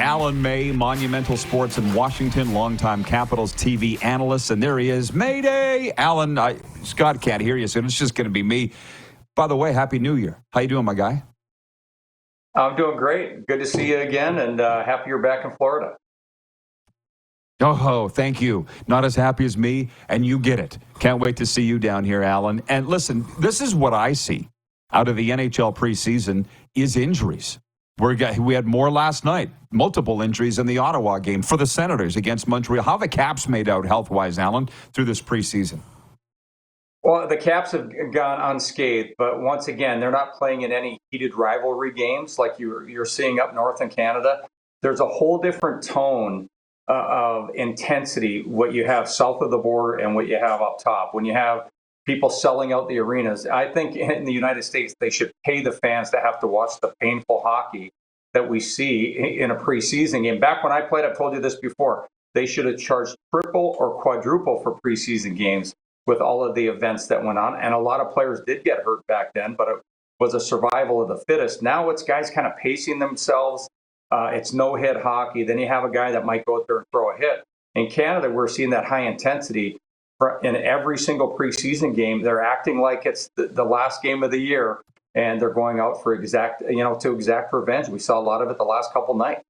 Alan May, Monumental Sports in Washington, longtime Capitals TV analyst. And there he is. Mayday! Alan, Scott can't hear you, so it's just going to be me. By the way, Happy New Year. How you doing, my guy? I'm doing great. Good to see you again, and happy you're back in Florida. Oh, thank you. Not as happy as me, and you get it. Can't wait to see you down here, Alan. And listen, this is what I see out of the NHL preseason is injuries. We had more last night, multiple injuries in the Ottawa game for the Senators against Montreal. How have the Caps made out health-wise, Alan, through this preseason? Well, the Caps have gone unscathed, but once again, they're not playing in any heated rivalry games like you're seeing up north in Canada. There's a whole different tone of intensity, what you have south of the border and what you have up top. When you have people selling out the arenas, I think in the United States, they should pay the fans to have to watch the painful hockey that we see in a preseason game. Back when I played, I've told you this before, they should have charged triple or quadruple for preseason games with all of the events that went on. And a lot of players did get hurt back then, but it was a survival of the fittest. Now it's guys kind of pacing themselves. It's no-hit hockey. Then you have a guy that might go out there and throw a hit. In Canada, we're seeing that high intensity in every single preseason game. They're acting like it's the last game of the year, and they're going out for exact revenge. We saw a lot of it the last couple nights.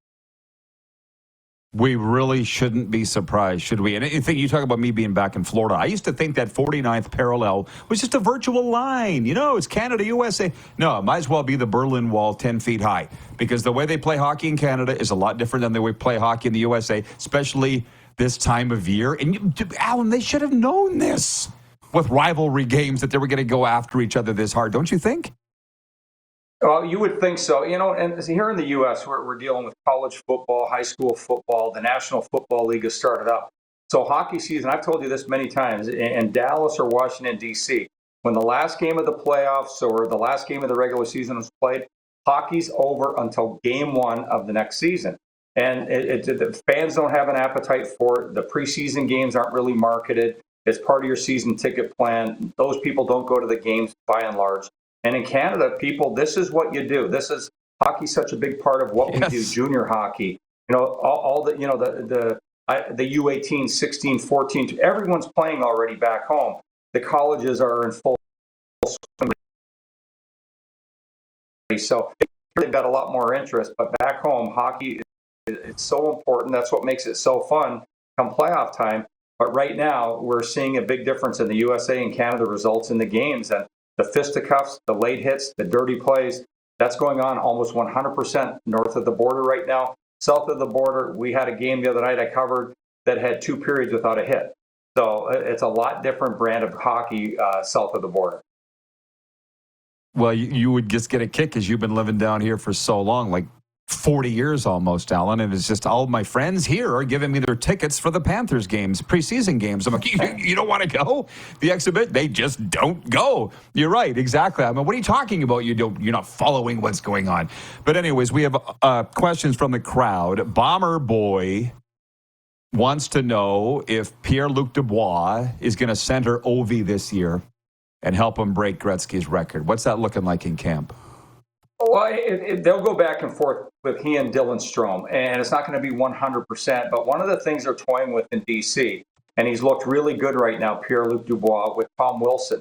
We really shouldn't be surprised, should we? And you talk about me being back in Florida. I used to think that 49th parallel was just a virtual line. You know, it's Canada, USA. No, it might as well be the Berlin Wall 10 feet high, because the way they play hockey in Canada is a lot different than the way they play hockey in the USA, especially this time of year. And Alan, they should have known this with rivalry games, that they were going to go after each other this hard, don't you think? Well, you would think so. And here in the U.S., we're dealing with college football, high school football. The National Football League has started up. So hockey season, I've told you this many times, in Dallas or Washington, D.C., when the last game of the playoffs or the last game of the regular season was played, hockey's over until game one of the next season. And the fans don't have an appetite for it. The preseason games aren't really marketed. It's part of your season ticket plan. Those people don't go to the games by and large. And in Canada, people, this is what you do. This is hockey's such a big part of what we do. Junior hockey, all the the U18, 16, 14, everyone's playing already back home. The colleges are in full swing. So they've got a lot more interest. But back home, hockey, it's so important. That's what makes it so fun come playoff time. But right now, we're seeing a big difference in the USA and Canada results in the games. And the fisticuffs, the late hits, the dirty plays, that's going on almost 100% north of the border right now. South of the border, we had a game the other night I covered that had 2 periods without a hit. So it's a lot different brand of hockey south of the border. Well, you would just get a kick because you've been living down here for so long, like 40 years almost, Alan, and it's just all my friends here are giving me their tickets for the Panthers games, preseason games. I'm like, you don't want to go? The exhibit? They just don't go. You're right, exactly. I mean, what are you talking about? You're not following what's going on. But anyways, we have questions from the crowd. Bomber Boy wants to know if Pierre-Luc Dubois is going to center Ovi this year and help him break Gretzky's record. What's that looking like in camp? Well, they'll go back and forth with he and Dylan Strome, and it's not going to be 100%. But one of the things they're toying with in D.C., and he's looked really good right now, Pierre-Luc Dubois, with Tom Wilson.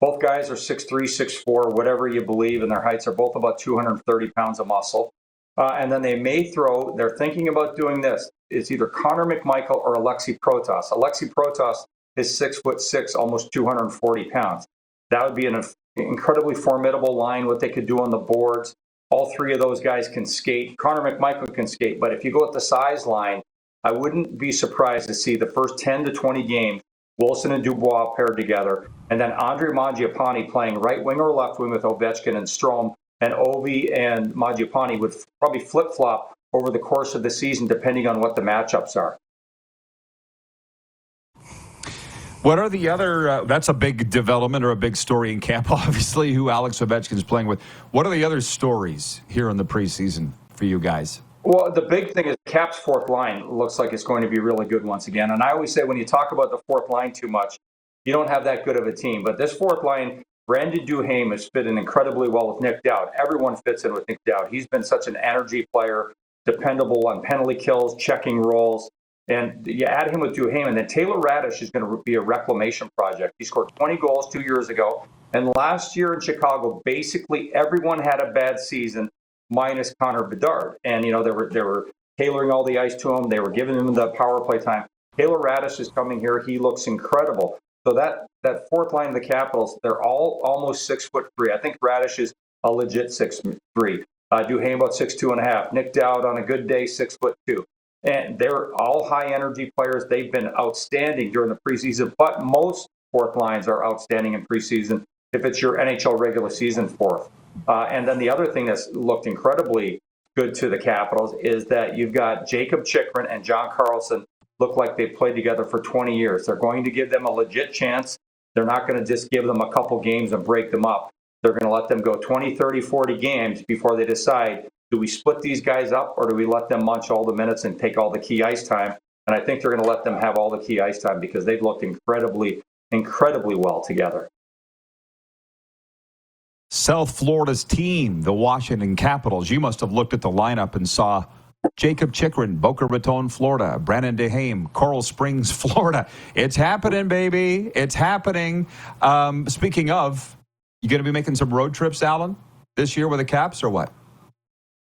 Both guys are 6'3", 6'4", whatever you believe, and their heights are both about 230 pounds of muscle. And then they're thinking about doing this. It's either Connor McMichael or Alexei Protas. Alexei Protas is 6'6", almost 240 pounds. That would be an incredibly formidable line, what they could do on the boards. All three of those guys can skate. Connor McMichael can skate, but if you go with the size line, I wouldn't be surprised to see the first 10 to 20 games, Wilson and Dubois paired together, and then Andre Mangiapane playing right wing or left wing with Ovechkin and Strome, and Ovi and Mangiapane would probably flip-flop over the course of the season, depending on what the matchups are. What are the other, that's a big development or a big story in camp, obviously, who Alex Ovechkin is playing with. What are the other stories here in the preseason for you guys? Well, the big thing is Cap's fourth line looks like it's going to be really good once again. And I always say when you talk about the fourth line too much, you don't have that good of a team. But this fourth line, Brandon Duhaime has fit in incredibly well with Nick Dowd. Everyone fits in with Nick Dowd. He's been such an energy player, dependable on penalty kills, checking roles. And you add him with Duhaime, and then Taylor Radish is going to be a reclamation project. He scored 20 goals 2 years ago. And last year in Chicago, basically everyone had a bad season minus Connor Bedard. And, they were tailoring all the ice to him. They were giving him the power play time. Taylor Radish is coming here. He looks incredible. So that fourth line of the Capitals, they're all almost 6'3". I think Radish is a legit 6'3". Duhaime about 6'2.5". Nick Dowd on a good day, 6'2". And they're all high energy players. They've been outstanding during the preseason, but most fourth lines are outstanding in preseason if it's your NHL regular season fourth. And then the other thing that's looked incredibly good to the Capitals is that you've got Jacob Chychrun and John Carlson look like they've played together for 20 years. They're going to give them a legit chance. They're not going to just give them a couple games and break them up. They're going to let them go 20, 30, 40 games before they decide, do we split these guys up or do we let them munch all the minutes and take all the key ice time? And I think they're going to let them have all the key ice time because they've looked incredibly, incredibly well together. South Florida's team, the Washington Capitals. You must have looked at the lineup and saw Jacob Chychrun, Boca Raton, Florida. Brandon Duhaime, Coral Springs, Florida. It's happening, baby. It's happening. Speaking of, you going to be making some road trips, Alan, this year with the Caps or what?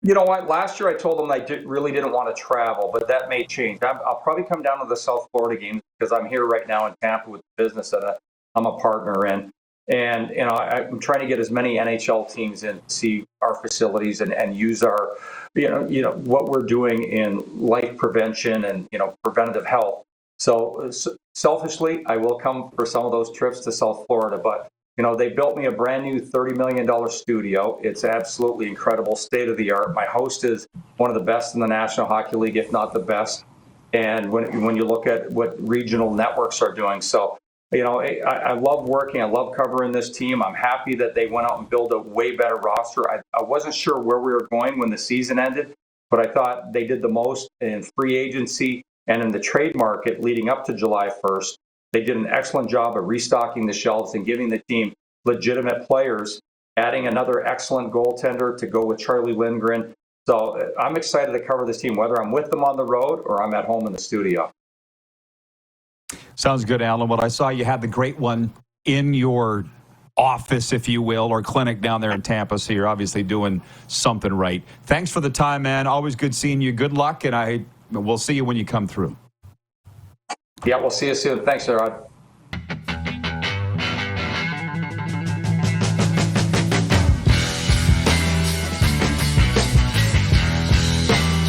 You know what? Last year I told them I really didn't want to travel, but that may change. I'll probably come down to the South Florida games because I'm here right now in Tampa with the business that I'm a partner in. And, I'm trying to get as many NHL teams in to see our facilities and use our, what we're doing in life prevention and, preventative health. So selfishly, I will come for some of those trips to South Florida, but they built me a brand new $30 million studio. It's absolutely incredible, state of the art. My host is one of the best in the National Hockey League, if not the best. And when you look at what regional networks are doing. So, I love working. I love covering this team. I'm happy that they went out and built a way better roster. I wasn't sure where we were going when the season ended, but I thought they did the most in free agency and in the trade market leading up to July 1st. They did an excellent job of restocking the shelves and giving the team legitimate players, adding another excellent goaltender to go with Charlie Lindgren. So I'm excited to cover this team, whether I'm with them on the road or I'm at home in the studio. Sounds good, Alan. Well, I saw you had the great one in your office, if you will, or clinic down there in Tampa, so you're obviously doing something right. Thanks for the time, man. Always good seeing you. Good luck, and we'll see you when you come through. Yeah, we'll see you soon. Thanks, Rod.